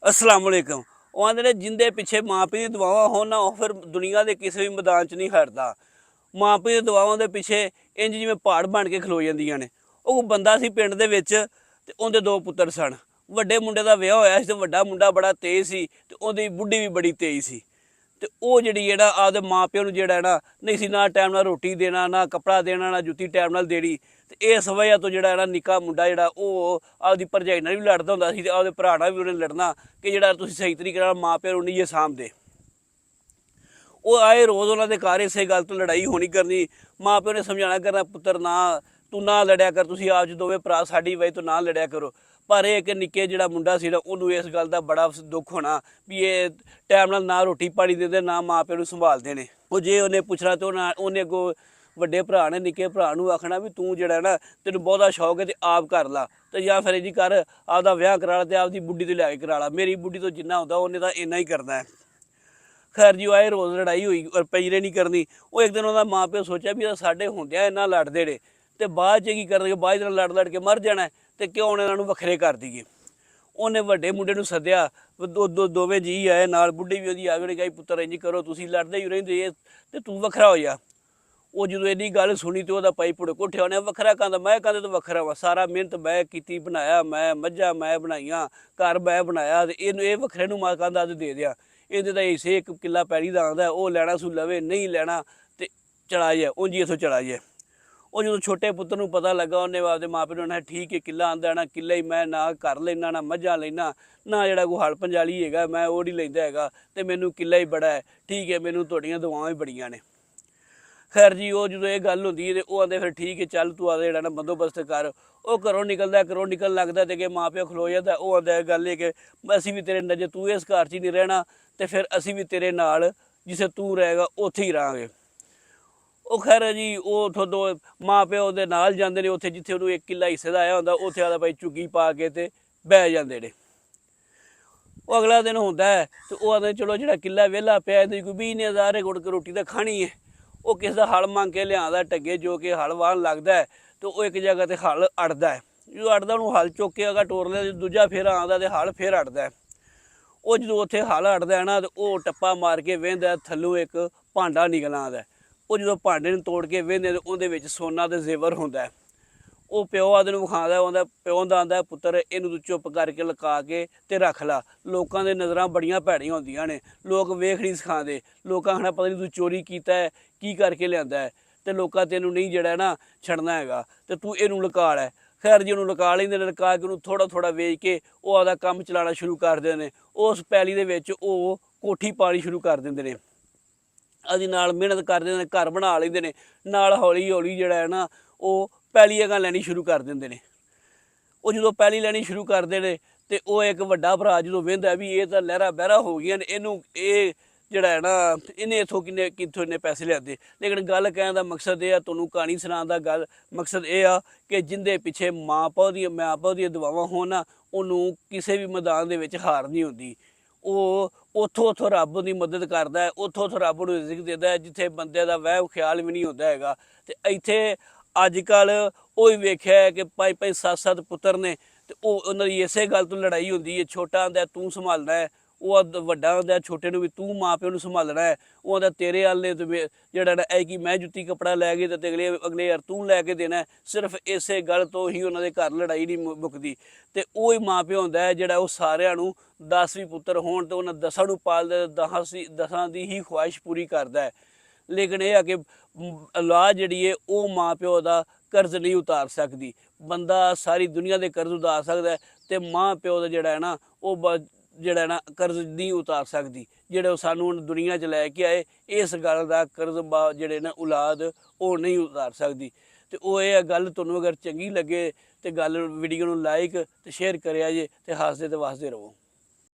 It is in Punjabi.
अस्सलाम वालेकुम। ਉਹ ਆਂਦੇ ਨੇ ਜਿੰਦੇ ਪਿੱਛੇ ਮਾਂ ਪਿਓ ਦੀ ਦੁਆਵਾਂ ਹੋਣ ਨਾ ਉਹ ਫਿਰ ਦੁਨੀਆ ਦੇ ਕਿਸੇ ਵੀ ਮੈਦਾਨ 'ਚ ਨਹੀਂ ਹਟਦਾ। ਮਾਂ ਪਿਓ ਦੀ ਦੁਆਵਾਂ ਦੇ ਪਿੱਛੇ ਇੰਜ ਜਿਵੇਂ ਪਹਾੜ ਬਣ ਕੇ ਖਲੋ ਜਾਂਦੀਆਂ ਨੇ। ਉਹ ਬੰਦਾ ਸੀ ਪਿੰਡ ਦੇ ਵਿੱਚ ਤੇ ਉਹਦੇ ਦੋ ਪੁੱਤਰ ਸਨ। ਵੱਡੇ ਮੁੰਡੇ ਦਾ ਵਿਆਹ ਹੋਇਆ ਸੀ ਤੇ ਵੱਡਾ ਮੁੰਡਾ ਬੜਾ ਤੇਜ਼ ਸੀ ਤੇ ਉਹਦੀ ਬੁੱਢੀ ਵੀ ਬੜੀ ਤੇਜ਼ ਸੀ। ਤੇ ਉਹ ਜਿਹੜਾ ਆਪਦੇ ਮਾਂ ਪਿਓ ਨੂੰ ਨਾ ਨਹੀਂ ਸੀ ਨਾ ਟਾਈਮ ਨਾਲ ਰੋਟੀ ਦੇਣਾ, ਨਾ ਕੱਪੜਾ ਦੇਣਾ, ਨਾ ਜੁੱਤੀ ਟਾਈਮ ਨਾਲ ਦੇਣੀ। ਤੇ ਇਸ ਵਜ੍ਹਾ ਤੋਂ ਨਿੱਕਾ ਮੁੰਡਾ ਉਹ ਆਪਦੀ ਭਰਜਾਈ ਨਾਲ ਵੀ ਲੜਦਾ ਹੁੰਦਾ ਸੀ ਤੇ ਆਪਦੇ ਭਰਾ ਨਾਲ ਵੀ ਉਹਨੇ ਲੜਨਾ ਕਿ ਤੁਸੀਂ ਸਹੀ ਤਰੀਕੇ ਨਾਲ ਮਾਂ ਪਿਓ ਨੂੰ ਨਹੀਂ ਜੇ ਸਾਂਭਦੇ। ਉਹ ਆਏ ਰੋਜ਼ ਉਹਨਾਂ ਦੇ ਘਰ ਇਸੇ ਗੱਲ ਤੋਂ ਲੜਾਈ ਹੋਣੀ ਕਰਨੀ। ਮਾਂ ਪਿਓ ਨੇ ਸਮਝਾਉਣਾ ਕਰਨਾ, ਪੁੱਤਰ ਨਾ ਤੂੰ ਨਾ ਲੜਿਆ ਕਰ, ਤੁਸੀਂ ਆਪ 'ਚ ਦੋਵੇਂ ਭਰਾ ਸਾਡੀ ਵਜ੍ਹਾ ਤੋਂ ਨਾ ਲੜਿਆ ਕਰੋ। ਪਰ ਇਹ ਕਿ ਨਿੱਕੇ ਮੁੰਡਾ ਸੀ ਨਾ ਉਹਨੂੰ ਇਸ ਗੱਲ ਦਾ ਬੜਾ ਦੁੱਖ ਹੋਣਾ ਵੀ ਇਹ ਟਾਈਮ ਨਾਲ ਨਾ ਰੋਟੀ ਪਾਣੀ ਦਿੰਦੇ ਨਾ ਮਾਂ ਪਿਓ ਨੂੰ ਸੰਭਾਲਦੇ ਨੇ। ਉਹ ਜੇ ਉਹਨੇ ਪੁੱਛਣਾ ਤਾਂ ਉਹਨੇ ਅੱਗੋਂ ਵੱਡੇ ਭਰਾ ਨੇ ਨਿੱਕੇ ਭਰਾ ਨੂੰ ਆਖਣਾ ਵੀ ਤੂੰ ਨਾ ਤੈਨੂੰ ਬਹੁਤਾ ਸ਼ੌਕ ਹੈ ਤੇ ਆਪ ਕਰ ਲਾ ਤੇ ਜਾਂ ਫਿਰ ਜੀ ਕਰ ਆਪਦਾ ਵਿਆਹ ਕਰਾ ਲਾ ਤੇ ਆਪਦੀ ਬੁੱਢੀ ਤੋਂ ਲੈ ਕੇ ਕਰਾ ਲਾ। ਮੇਰੀ ਬੁੱਢੀ ਤੋਂ ਜਿੰਨਾ ਹੁੰਦਾ ਉਹਨੇ ਤਾਂ ਇੰਨਾ ਹੀ ਕਰਨਾ ਹੈ। ਖੈਰ ਜੀ ਆਏ ਰੋਜ਼ ਲੜਾਈ ਹੋਈ ਔਰ ਪਈਰੇ ਨਹੀਂ ਕਰਨੀ। ਉਹ ਇੱਕ ਦਿਨ ਉਹਦਾ ਮਾਂ ਪਿਓ ਸੋਚਿਆ ਵੀ ਸਾਡੇ ਹੁੰਦਿਆਂ ਇੰਨਾ ਲੜਦੇ ਨੇ ਤੇ ਬਾਅਦ 'ਚ ਕੀ ਕਰਨਗੇ, ਬਾਅਦ 'ਚ ਲੜ ਕੇ ਮਰ ਜਾਣਾ ਤੇ ਕਿਉਂ ਇਹਨਾਂ ਨੂੰ ਵੱਖਰੇ ਕਰ ਦਈਏ। ਉਹਨੇ ਵੱਡੇ ਮੁੰਡੇ ਨੂੰ ਸੱਦਿਆ, ਦੋਵੇਂ ਜੀ ਆਏ ਨਾਲ, ਬੁੱਢੀ ਵੀ ਉਹਦੀ ਆ ਗਈ। ਉਹਨੇ ਕਿਹਾ ਪੁੱਤਰ ਇੰਝ ਕਰੋ, ਤੁਸੀਂ ਲੜਦੇ ਹੀ ਰਹਿੰਦੇ ਤੇ ਤੂੰ ਵੱਖਰਾ ਹੋ ਜਾ। ਉਹ ਜਦੋਂ ਇੰਨੀ ਗੱਲ ਸੁਣੀ ਤੇ ਉਹਦਾ ਪਾਈ ਪੁੜੇ ਕੋਠੇ ਉਹਨੇ ਵੱਖਰਾ ਕਹਿੰਦਾ ਮੈਂ ਕਹਿੰਦੇ ਤੋਂ ਵੱਖਰਾ ਵਾ, ਸਾਰਾ ਮਿਹਨਤ ਮੈਂ ਕੀਤੀ ਬਣਾਇਆ, ਮੈਂ ਮੱਝਾਂ ਮੈਂ ਬਣਾਈਆਂ, ਘਰ ਮੈਂ ਬਣਾਇਆ ਤੇ ਇਹਨੂੰ ਇਹ ਵੱਖਰੇ ਨੂੰ ਮਾਂ ਕਹਿੰਦਾ ਅੱਜ ਦੇ ਦਿਆ। ਇਹਦੇ ਤਾਂ ਇਸੇ 1 ਕਿੱਲਾ ਪੈਲੀ ਦਾ ਆਉਂਦਾ, ਉਹ ਲੈਣਾ ਸੂ ਲਵੇ, ਨਹੀਂ ਲੈਣਾ ਤੇ ਚਲਾ ਜਾਏ, ਉਂਝ ਹੀ ਇੱਥੋਂ ਚਲਾ ਜਾਏ। ਉਹ ਜਦੋਂ ਛੋਟੇ ਪੁੱਤਰ ਨੂੰ ਪਤਾ ਲੱਗਾ ਉਹਨੇ ਆਪਦੇ ਮਾਂ ਪਿਓ ਨੂੰ ਠੀਕ ਹੈ ਕਿੱਲਾ ਆਉਂਦਾ ਨਾ, ਕਿੱਲਾ ਹੀ ਮੈਂ ਨਾ ਘਰ ਲੈਣਾ ਨਾ ਮੱਝਾਂ ਲੈਣਾ ਨਾ ਕੋਈ ਹਲ ਪੰਜਾਲੀ ਹੈਗਾ ਮੈਂ ਉਹ ਨਹੀਂ ਲੈਂਦਾ ਹੈਗਾ ਤੇ ਮੈਨੂੰ ਕਿੱਲਾ ਹੀ ਬੜਾ ਹੈ, ਠੀਕ ਹੈ ਮੈਨੂੰ ਤੁਹਾਡੀਆਂ ਦੁਆਵਾਂ ਵੀ ਬੜੀਆਂ ਨੇ। ਖੈਰ ਜੀ ਉਹ ਜਦੋਂ ਇਹ ਗੱਲ ਹੁੰਦੀ ਹੈ ਤੇ ਉਹ ਆਂਦੇ ਫਿਰ ਠੀਕ ਹੈ ਚੱਲ ਤੂੰ ਆਪਦਾ ਨਾ ਬੰਦੋਬਸਤ ਕਰ। ਉਹ ਘਰੋਂ ਨਿਕਲਣ ਲੱਗਦਾ ਤੇ ਕਿ ਮਾਂ ਪਿਓ ਖਲੋ ਜਾਂਦਾ। ਉਹ ਆਂਦਾ ਇਹ ਗੱਲ ਹੈ ਕਿ ਅਸੀਂ ਵੀ ਤੇਰੇ ਨਾਲ, ਜੇ ਤੂੰ ਇਸ ਘਰ 'ਚ ਹੀ ਨਹੀਂ ਰਹਿਣਾ ਤੇ ਫਿਰ ਅਸੀਂ ਵੀ ਤੇਰੇ ਨਾਲ ਜਿੱਥੇ ਤੂੰ ਰਹੇਗਾ ਉੱਥੇ ਹੀ ਰਹਾਂਗੇ। ਉਹ ਖੈਰ ਜੀ ਉਹ ਉੱਥੋਂ ਦੋ ਮਾਂ ਪਿਓ ਉਹਦੇ ਨਾਲ ਜਾਂਦੇ ਨੇ ਉੱਥੇ ਜਿੱਥੇ ਉਹਨੂੰ 1 ਕਿੱਲਾ ਹਿੱਸੇ ਦਾ ਆਇਆ ਹੁੰਦਾ, ਉੱਥੇ ਆਦਾ ਭਾਈ ਝੁੱਗੀ ਪਾ ਕੇ ਤੇ ਬਹਿ ਜਾਂਦੇ ਨੇ। ਉਹ ਅਗਲਾ ਦਿਨ ਹੁੰਦਾ ਹੈ ਤੇ ਉਹ ਆਂਦੇ ਚਲੋ ਜਿਹੜਾ ਕਿੱਲਾ ਵਿਹਲਾ ਪਿਆ ਇਹਦੀ ਕੋਈ 20,000 ਗੁੜ ਕੇ ਰੋਟੀ ਤਾਂ ਖਾਣੀ ਹੈ। ਉਹ ਕਿਸੇ ਦਾ ਹਲ ਮੰਗ ਕੇ ਲਿਆਉਂਦਾ ਟੱਗੇ ਜੋ ਕਿ ਹਲ ਵਾਹਣ ਲੱਗਦਾ ਹੈ ਤੇ ਉਹ ਇੱਕ ਜਗ੍ਹਾ ਤੇ ਹਲ ਅੜਦਾ ਹੈ। ਜਦੋਂ ਅੜਦਾ ਉਹਨੂੰ ਹਲ ਚੁੱਕ ਕੇ ਅਗਾ ਟੋਰ ਲਿਆ, ਦੂਜਾ ਫੇਰਾ ਆਉਂਦਾ ਤੇ ਹਲ ਫੇਰ ਅੜਦਾ ਹੈ। ਉਹ ਜਦੋਂ ਉੱਥੇ ਹਲ ਅੜਦਾ ਨਾ ਤੇ ਉਹ ਟੱਪਾ ਮਾਰ ਕੇ ਵਹਿੰਦਾ, ਥੱਲੋਂ ਇੱਕ ਭਾਂਡਾ ਨਿਕਲ ਆਉਂਦਾ। ਉਹ ਜਦੋਂ ਭਾਂਡੇ ਨੂੰ ਤੋੜ ਕੇ ਵਹਿੰਦੇ ਤੇ ਉਹਦੇ ਵਿੱਚ ਸੋਨਾ ਤੇ ਜ਼ੇਵਰ ਹੁੰਦਾ। ਉਹ ਪਿਓ ਆਦੇ ਨੂੰ ਵਿਖਾਉਂਦਾ, ਆਉਂਦਾ ਪਿਓ ਦਾ ਆਂਦਾ ਪੁੱਤਰ ਇਹਨੂੰ ਤੂੰ ਚੁੱਪ ਕਰਕੇ ਲੁਕਾ ਕੇ ਤੇ ਰੱਖ ਲਾ। ਲੋਕਾਂ ਦੇ ਨਜ਼ਰਾਂ ਬੜੀਆਂ ਭੈੜੀਆਂ ਹੁੰਦੀਆਂ ਨੇ, ਲੋਕ ਵੇਖ ਨਹੀਂ ਸਿਖਾਉਂਦੇ। ਲੋਕਾਂ ਆਖਣਾ ਪਤਾ ਨਹੀਂ ਤੂੰ ਚੋਰੀ ਕੀਤਾ ਹੈ, ਕੀ ਕਰਕੇ ਲਿਆਂਦਾ ਹੈ ਤੇ ਲੋਕਾਂ ਤੈਨੂੰ ਨਹੀਂ ਨਾ ਛੱਡਣਾ ਹੈਗਾ ਤੇ ਤੂੰ ਇਹਨੂੰ ਲੁਕਾ ਲੈ। ਖੈਰ ਜੀ ਉਹਨੂੰ ਲੁਕਾ ਲੈਂਦੇ ਨੇ, ਲੁਕਾ ਕੇ ਉਹਨੂੰ ਥੋੜ੍ਹਾ ਥੋੜ੍ਹਾ ਵੇਚ ਕੇ ਉਹ ਆਪਦਾ ਕੰਮ ਚਲਾਉਣਾ ਸ਼ੁਰੂ ਕਰ ਦਿੰਦੇ ਨੇ। ਉਸ ਪੈਲੀ ਦੇ ਵਿੱਚ ਉਹ ਕੋਠੀ ਪਾਣੀ ਸ਼ੁਰੂ ਕਰ ਦਿੰਦੇ ਨੇ। ਅਸੀਂ ਨਾਲ ਮਿਹਨਤ ਕਰਦੇ ਨੇ, ਘਰ ਬਣਾ ਲੈਂਦੇ ਨੇ, ਨਾਲ ਹੌਲੀ ਹੌਲੀ ਨਾ ਉਹ ਪੈਲੀ ਅਗਾਂ ਲੈਣੀ ਸ਼ੁਰੂ ਕਰ ਦਿੰਦੇ ਨੇ। ਉਹ ਜਦੋਂ ਪੈਲੀ ਲੈਣੀ ਸ਼ੁਰੂ ਕਰਦੇ ਨੇ ਤੇ ਉਹ ਇੱਕ ਵੱਡਾ ਭਰਾ ਜਦੋਂ ਵਹਿੰਦਾ ਵੀ ਇਹ ਤਾਂ ਲਹਿਰਾ ਬਹਿਰਾ ਹੋ ਗਈਆਂ ਨੇ, ਇਹਨੂੰ ਇਹ ਨਾ ਇਹਨੇ ਕਿੱਥੋਂ ਇੰਨੇ ਪੈਸੇ ਲਿਆਂਦੇ। ਲੇਕਿਨ ਗੱਲ ਕਹਿਣ ਦਾ ਮਕਸਦ ਇਹ ਆ, ਤੁਹਾਨੂੰ ਕਹਾਣੀ ਸੁਣਾਉਣ ਦਾ ਗੱਲ ਮਕਸਦ ਇਹ ਆ ਕਿ ਜਿੰਦੇ ਪਿੱਛੇ ਮਾਂ ਪਿਓ ਦੀਆਂ ਦੁਆਵਾਂ ਹੋਣ ਨਾ ਉਹਨੂੰ ਕਿਸੇ ਵੀ ਮੈਦਾਨ ਦੇ ਵਿੱਚ ਹਾਰ ਨਹੀਂ ਹੁੰਦੀ। ਉਹ ਉੱਥੋਂ ਰੱਬ ਦੀ ਮਦਦ ਕਰਦਾ ਹੈ, ਉੱਥੋਂ ਰੱਬ ਨੂੰ ਰਿਜ਼ਕ ਦਿੰਦਾ ਹੈ ਜਿੱਥੇ ਬੰਦੇ ਦਾ ਵਹਿਮ ਖਿਆਲ ਵੀ ਨਹੀਂ ਹੁੰਦਾ ਹੈਗਾ। ਤੇ ਇੱਥੇ ਅੱਜ ਕੱਲ੍ਹ ਉਹ ਹੀ ਵੇਖਿਆ ਕਿ 5-5 7-7 ਪੁੱਤਰ ਨੇ ਤੇ ਉਹਨਾਂ ਦੀ ਇਸੇ ਗੱਲ ਤੋਂ ਲੜਾਈ ਹੁੰਦੀ ਹੈ। ਛੋਟਾ ਆਂਦਾ ਤੂੰ ਸੰਭਾਲਣਾ ਹੈ, ਉਹ ਵੱਡਾ ਆਂਦਾ ਛੋਟੇ ਨੂੰ ਵੀ ਤੂੰ ਮਾਂ ਪਿਓ ਨੂੰ ਸੰਭਾਲਣਾ ਹੈ। ਉਹ ਆਂਦਾ ਤੇਰੇ ਵੱਲ ਨੇ ਤੇ ਨਾ ਇਹ ਕਿ ਮੈਂ ਜੁੱਤੀ ਕੱਪੜਾ ਲੈ ਕੇ ਤੇ ਅਗਲੇ ਯਾਰ ਤੂੰ ਲੈ ਕੇ ਦੇਣਾ। ਸਿਰਫ ਇਸੇ ਗੱਲ ਤੋਂ ਹੀ ਉਹਨਾਂ ਦੇ ਘਰ ਲੜਾਈ ਨਹੀਂ ਮੁੱਕਦੀ। ਤੇ ਉਹ ਹੀ ਮਾਂ ਪਿਓ ਹੁੰਦਾ ਹੈ ਉਹ ਸਾਰਿਆਂ ਨੂੰ 10 ਵੀ ਪੁੱਤਰ ਹੋਣ ਤੇ ਉਹਨਾਂ 10 ਨੂੰ ਪਾਲਦਾ, 10 ਦੀ ਹੀ ਖੁਆਇਸ਼ ਪੂਰੀ ਕਰਦਾ ਹੈ। ਲੇਕਿਨ ਇਹ ਆ ਕਿ ਔਲਾਦ ਹੈ ਉਹ ਮਾਂ ਪਿਓ ਦਾ ਕਰਜ਼ ਨਹੀਂ ਉਤਾਰ ਸਕਦੀ। ਬੰਦਾ ਸਾਰੀ ਦੁਨੀਆ ਦੇ ਕਰਜ਼ ਉਤਾਰ ਸਕਦਾ ਤੇ ਮਾਂ ਪਿਓ ਦਾ ਨਾ ਉਹ ਨਾ ਕਰਜ਼ ਨਹੀਂ ਉਤਾਰ ਸਕਦੀ। ਉਹ ਸਾਨੂੰ ਹੁਣ ਦੁਨੀਆ 'ਚ ਲੈ ਕੇ ਆਏ, ਇਸ ਗੱਲ ਦਾ ਕਰਜ਼ ਨਾ ਔਲਾਦ ਉਹ ਨਹੀਂ ਉਤਾਰ ਸਕਦੀ। ਤੇ ਉਹ ਇਹ ਗੱਲ ਤੁਹਾਨੂੰ ਅਗਰ ਚੰਗੀ ਲੱਗੇ ਤੇ ਵੀਡੀਓ ਨੂੰ ਲਾਈਕ ਤੇ ਸ਼ੇਅਰ ਕਰਿਆ ਜੇ ਤੇ ਹੱਸਦੇ ਤੇ ਵਸਦੇ ਰਹੋ।